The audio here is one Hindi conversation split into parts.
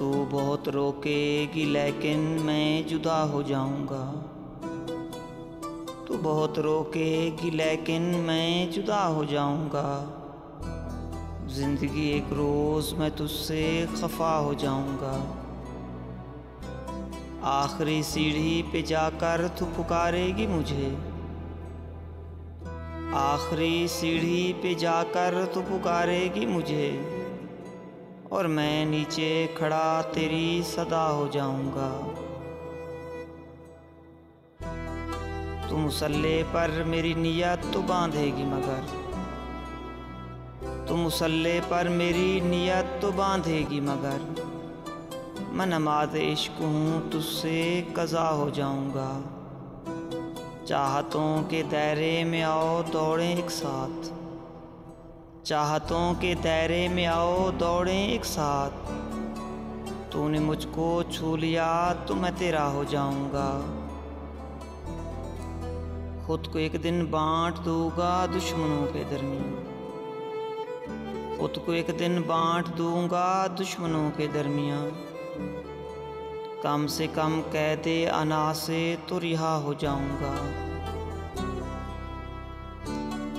तू बहुत रोकेगी लेकिन मैं जुदा हो जाऊंगा। तू बहुत रोकेगी लेकिन मैं जुदा हो जाऊंगा। जिंदगी एक रोज मैं तुझसे खफा हो जाऊंगा। आखिरी सीढ़ी पे जाकर तू पुकारेगी मुझे। आखिरी सीढ़ी पे जाकर तू पुकारेगी मुझे, और मैं नीचे खड़ा तेरी सदा हो जाऊंगा। तू मुसल्ले पर मेरी नियत तो बांधेगी मगर, तू मुसल्ले पर मेरी नियत तो बांधेगी मगर, मैं नमाज़ इश्क हूँ तुझसे कज़ा हो जाऊंगा। चाहतों के दायरे में आओ दौड़ें एक साथ, चाहतों के दायरे में आओ दौड़ें एक साथ। तूने मुझको छू लिया तो मैं तेरा हो जाऊंगा। खुद को एक दिन बांट दूंगा दुश्मनों के दरमियान, खुद को एक दिन बांट दूंगा दुश्मनों के दरमियान। कम से कम कहते अना से तो रिहा हो जाऊंगा।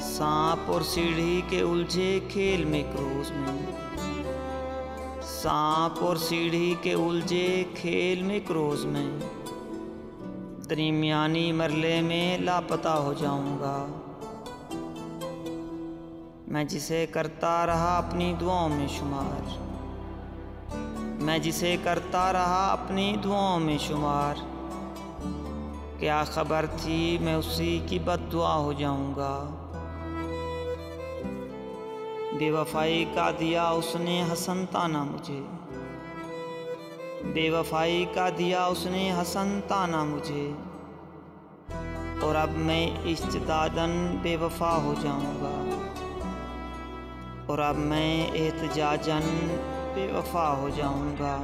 सांप और सीढ़ी के उलझे खेल में एक रोज में, सांप और सीढ़ी के उलझे खेल में एक रोज में, दरमियानी मरले में लापता हो जाऊंगा। मैं जिसे करता रहा अपनी दुआओं में शुमार, मैं जिसे करता रहा अपनी दुआओं में शुमार, क्या खबर थी मैं उसी की बद्दुआ हो जाऊंगा। बेवफाई का दिया उसने हसन ताना मुझे, बेवफाई का दिया उसने हसन ताना मुझे, और अब मैं इस्तिदादन बेवफा हो जाऊंगा, और अब मैं एहतजाजन बेवफा हो जाऊंगा।